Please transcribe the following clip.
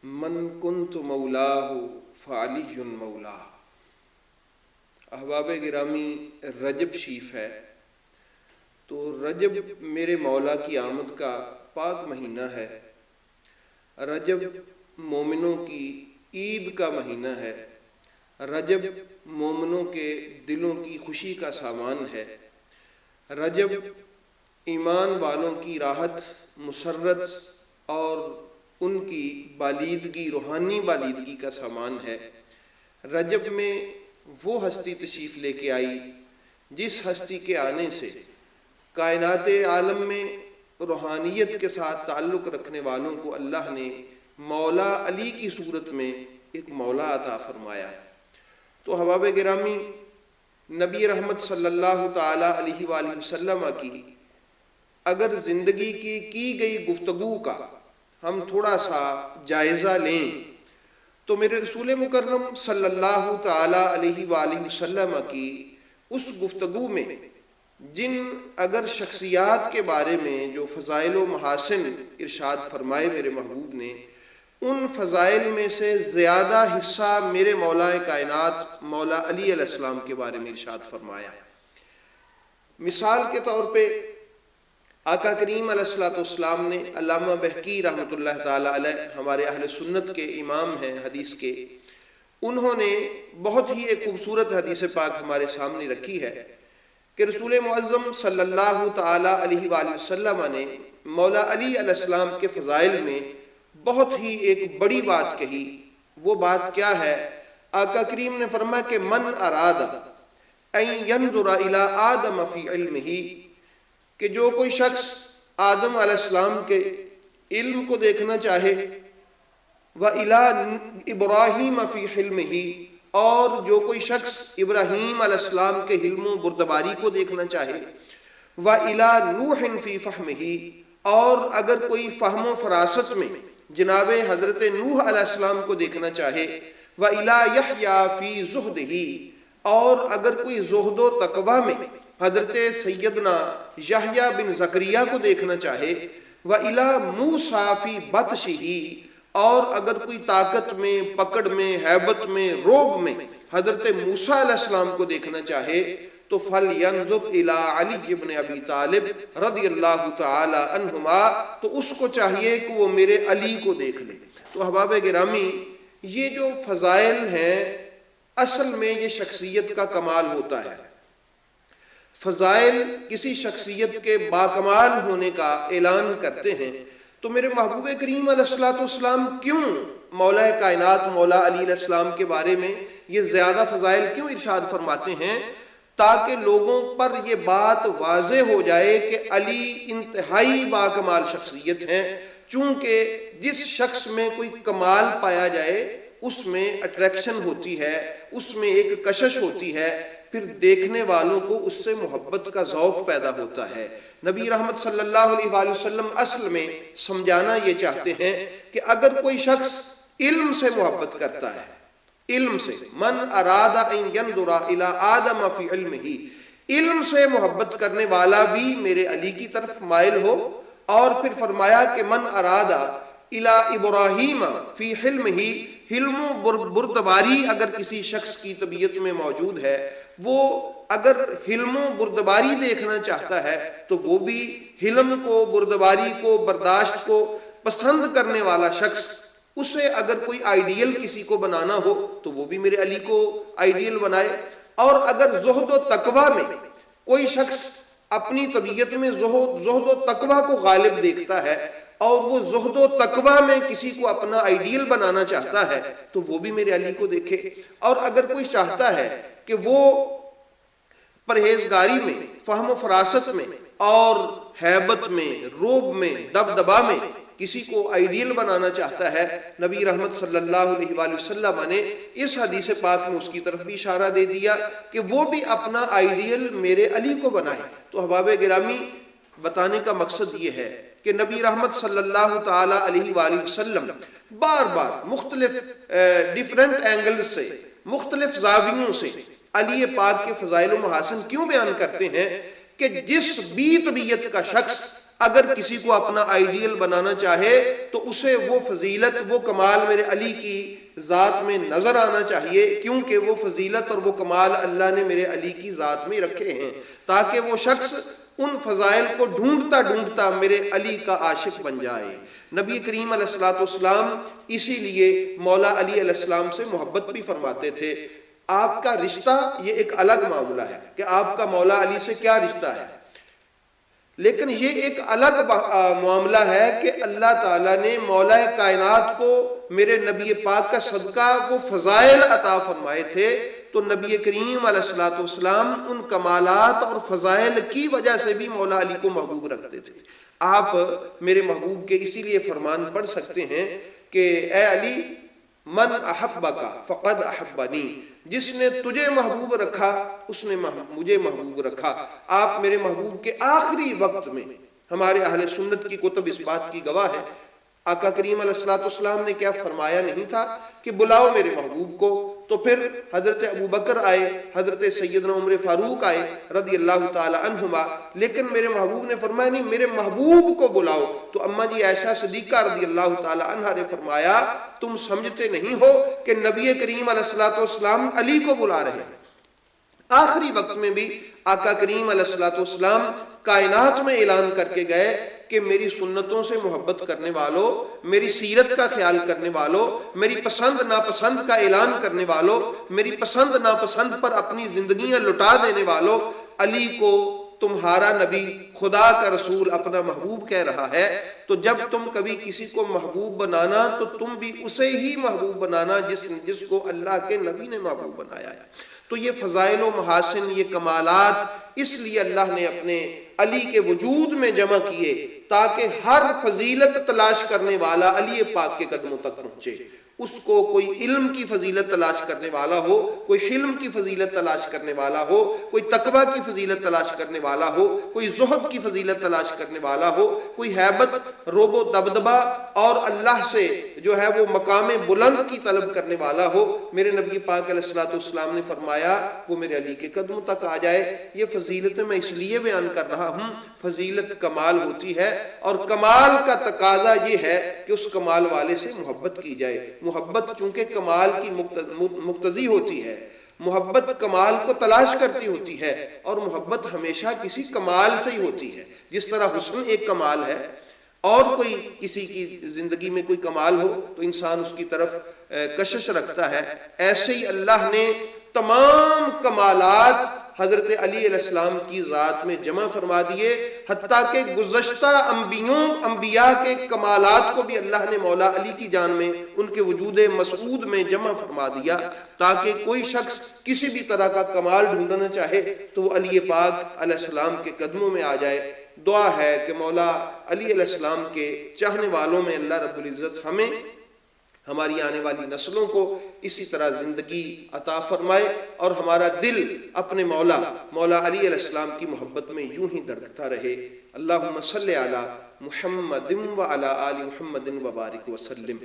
من کنت مولاہ فعلی مولا۔ احباب گرامی، رجب شریف ہے تو رجب میرے مولا کی آمد کا پاک مہینہ ہے۔ رجب مومنوں کی عید کا مہینہ ہے۔ رجب مومنوں کے دلوں کی خوشی کا سامان ہے۔ رجب ایمان والوں کی راحت، مسرت اور ان کی بالیدگی، روحانی بالیدگی کا سامان ہے۔ رجب میں وہ ہستی تشریف لے کے آئی جس ہستی کے آنے سے کائنات عالم میں روحانیت کے ساتھ تعلق رکھنے والوں کو اللہ نے مولا علی کی صورت میں ایک مولا عطا فرمایا۔ تو احباب گرامی، نبی رحمت صلی اللہ تعالی علیہ وآلہ وسلم کی اگر زندگی کی گئی گفتگو کا ہم تھوڑا سا جائزہ لیں تو میرے رسول مکرم صلی اللہ تعالی علیہ وآلہ وسلم کی اس گفتگو میں جن اگر شخصیات کے بارے میں جو فضائل و محاسن ارشاد فرمائے میرے محبوب نے، ان فضائل میں سے زیادہ حصہ میرے مولا کائنات مولا علی علیہ السلام کے بارے میں ارشاد فرمایا۔ مثال کے طور پہ آقا کریم علیہ السلام نے، علامہ بہقی رحمۃ اللہ تعالی علیہ ہمارے اہل سنت کے امام ہیں حدیث کے، انہوں نے بہت ہی ایک خوبصورت حدیث پاک ہمارے سامنے رکھی ہے کہ رسول معظم صلی اللہ تعالی علیہ وآلہ وسلم نے مولا علی علیہ السلام کے فضائل میں بہت ہی ایک بڑی بات کہی۔ وہ بات کیا ہے؟ آقا کریم نے فرمایا کہ من اراد ان ينظر الى آدم فی علمہ، کہ جو کوئی شخص آدم علیہ السلام کے علم کو دیکھنا چاہے، وَإِلَىٰ إِبْرَاهِيمَ فِي حِلْمِهِ، اور جو کوئی شخص ابراہیم علیہ السلام کے حلم و بردباری کو دیکھنا چاہے، وَإِلَىٰ نُوحٍ فِي فَحْمِهِ، اور اگر کوئی فہم و فراست میں جناب حضرت نوح علیہ السلام کو دیکھنا چاہے، وَإِلَىٰ يَحْيَىٰ فِي زُهْدِهِ، اور اگر کوئی زہد و تقوی میں حضرت سیدنا یحییٰ بن زکریا کو دیکھنا چاہے، وَإِلَىٰ مُوسَىٰ فِي بَطْشِهِ، اور اگر کوئی طاقت میں، پکڑ میں، ہیبت میں، روب میں حضرت موسیٰ علیہ السلام کو دیکھنا چاہے تو فَلْيَنظُرْ إِلَىٰ عَلِيِّ بْنِ أَبِي طالب رضی اللہ تعالی عنہما، تو اس کو چاہیے کہ وہ میرے علی کو دیکھ لے۔ تو احباب گرامی، یہ جو فضائل ہیں اصل میں یہ شخصیت کا کمال ہوتا ہے۔ فضائل کسی شخصیت کے باکمال ہونے کا اعلان کرتے ہیں۔ تو میرے محبوب کریم علیہ السلام کیوں مولا کائنات مولا علی علیہ السلام کے بارے میں یہ زیادہ فضائل کیوں ارشاد فرماتے ہیں؟ تاکہ لوگوں پر یہ بات واضح ہو جائے کہ علی انتہائی باکمال شخصیت ہیں، چونکہ جس شخص میں کوئی کمال پایا جائے اس میں اٹریکشن ہوتی ہے، اس میں ایک کشش ہوتی ہے، پھر دیکھنے والوں کو اس سے محبت کا ذوق پیدا ہوتا ہے۔ نبی رحمت صلی اللہ علیہ وآلہ وسلم اصل میں سمجھانا یہ چاہتے ہیں کہ اگر کوئی شخص علم سے محبت کرتا ہے، علم سے، من اراد ان ينظر الى آدم فی علمہ، علم سے محبت کرنے والا بھی میرے علی کی طرف مائل ہو، اور پھر فرمایا کہ من اراد الى ابراہیم فی حلمہ، حلم و بردباری اگر کسی شخص کی طبیعت میں موجود ہے، وہ اگر حلم و بردباری دیکھنا چاہتا ہے تو وہ بھی حلم کو، بردباری کو، برداشت کو پسند کرنے والا شخص، اسے اگر کوئی آئیڈیل کسی کو بنانا ہو تو وہ بھی میرے علی کو آئیڈیل بنائے۔ اور اگر زہد و تقوی میں کوئی شخص اپنی طبیعت میں زہد و تقوی کو غالب دیکھتا ہے اور وہ زہد و تقوی میں کسی کو اپنا آئیڈیل بنانا چاہتا ہے تو وہ بھی میرے علی کو دیکھے۔ اور اگر کوئی چاہتا ہے کہ وہ پرہیزگاری میں، فہم و فراست میں اور ہیبت میں، روب میں، دبدبا میں کسی کو آئیڈیل بنانا چاہتا ہے، نبی رحمت صلی اللہ علیہ وآلہ وسلم نے اس حدیث پاک میں اس کی طرف بھی اشارہ دے دیا کہ وہ بھی اپنا آئیڈیل میرے علی کو بنائے۔ تو احباب گرامی، بتانے کا مقصد یہ ہے کہ نبی رحمت صلی اللہ تعالی علیہ وآلہ وسلم بار بار مختلف ڈیفرنٹ اینگل سے، مختلف زاویوں سے علی پاک کے فضائل و محاسن کیوں بیان کرتے ہیں کہ جس بھی طبیعت کا شخص اگر کسی کو اپنا آئیڈیل بنانا چاہے تو اسے وہ فضیلت وہ کمال میرے علی کی ذات میں نظر آنا چاہیے، کیونکہ وہ فضیلت اور وہ کمال اللہ نے میرے علی کی ذات میں رکھے ہیں، تاکہ وہ شخص ان فضائل کو ڈھونڈتا ڈھونڈتا میرے علی کا عاشق بن جائے۔ نبی کریم علیہ الصلوۃ والسلام اسی لیے مولا علی علیہ السلام سے محبت بھی فرماتے تھے۔ آپ کا رشتہ یہ ایک الگ معاملہ ہے کہ آپ کا مولا علی سے کیا رشتہ ہے، لیکن یہ ایک الگ معاملہ ہے کہ اللہ تعالیٰ نے مولا کائنات کو میرے نبی پاک کا صدقہ وہ فضائل عطا فرمائے تھے، تو نبی کریم علیہ الصلوۃ والسلام ان کمالات اور فضائل کی وجہ سے بھی مولا علی کو محبوب رکھتے تھے۔ آپ میرے محبوب کے اسی لیے فرمان پڑھ سکتے ہیں کہ اے علی من احبک فقد احبنی، جس نے تجھے محبوب رکھا اس نے مجھے محبوب رکھا۔ آپ میرے محبوب کے آخری وقت میں، ہمارے اہل سنت کی کتب اس بات کی گواہ ہے، آقا کریم علیہ الصلوۃ والسلام نے کیا فرمایا نہیں تھا کہ بلاؤ میرے محبوب کو، تو پھر حضرت ابوبکر آئے، حضرت سیدنا عمر فاروق آئے رضی اللہ تعالی عنہما، لیکن میرے محبوب نے فرمایا نہیں میرے محبوب کو بلاؤ۔ تو اماں جی عائشہ صدیقہ رضی اللہ تعالی عنہا نے فرمایا تم سمجھتے نہیں ہو کہ نبی کریم علیہ الصلوۃ والسلام علی کو بلا رہے ہیں۔ آخری وقت میں بھی آقا کریم علیہ الصلوۃ والسلام کائنات میں اعلان کر کے گئے کہ میری سنتوں سے محبت کرنے والوں، میری سیرت کا خیال کرنے والوں، میری پسند ناپسند کا اعلان کرنے والوں، میری پسند ناپسند پر اپنی زندگیاں لٹا دینے والوں، علی کو تمہارا نبی خدا کا رسول اپنا محبوب کہہ رہا ہے، تو جب تم کبھی کسی کو محبوب بنانا تو تم بھی اسے ہی محبوب بنانا جس کو اللہ کے نبی نے محبوب بنایا ہے۔ تو یہ فضائل و محاسن، یہ کمالات اس لیے اللہ نے اپنے علی کے وجود میں جمع کیے تاکہ ہر فضیلت تلاش کرنے والا علی پاک کے قدموں تک پہنچے۔ اس کو کوئی علم کی فضیلت تلاش کرنے والا ہو، کوئی حلم کی فضیلت تلاش کرنے والا ہو، کوئی تقوی کی فضیلت تلاش کرنے والا ہو، کوئی زہد کی فضیلت تلاش کرنے والا ہو، کوئی ہیبت، روب و دبدبہ اور اللہ سے جو ہے وہ مقام بلند کی طلب کرنے والا ہو، میرے نبی پاک علیہ الصلوۃ والسلام نے فرمایا وہ میرے علی کے قدموں تک آ جائے۔ یہ فضیلت میں اس لیے بیان کر رہا ہوں، فضیلت کمال ہوتی ہے اور کمال کا تقاضا یہ ہے کہ اس کمال والے سے محبت کی جائے۔ محبت چونکہ کمال کی مقتضی ہوتی ہے، محبت کمال کو تلاش کرتی ہوتی ہے، اور محبت ہمیشہ کسی کمال سے ہی ہوتی ہے۔ جس طرح حسن ایک کمال ہے اور کوئی کسی کی زندگی میں کوئی کمال ہو تو انسان اس کی طرف کشش رکھتا ہے، ایسے ہی اللہ نے تمام کمالات حضرت علی علیہ السلام کی ذات میں جمع فرما دیے، حتیٰ کہ گزشتہ انبیاء کے کمالات کو بھی اللہ نے مولا علی کی جان میں ان کے وجود مسعود میں جمع فرما دیا، تاکہ کوئی شخص کسی بھی طرح کا کمال ڈھونڈنا چاہے تو وہ علی پاک علیہ السلام کے قدموں میں آ جائے۔ دعا ہے کہ مولا علی علیہ السلام کے چاہنے والوں میں اللہ رب العزت ہمیں، ہماری آنے والی نسلوں کو اسی طرح زندگی عطا فرمائے، اور ہمارا دل اپنے مولا علی علیہ السلام کی محبت میں یوں ہی دھڑکتا رہے۔ اللہم صلی علی محمد و علی آل محمد و بارک وسلم۔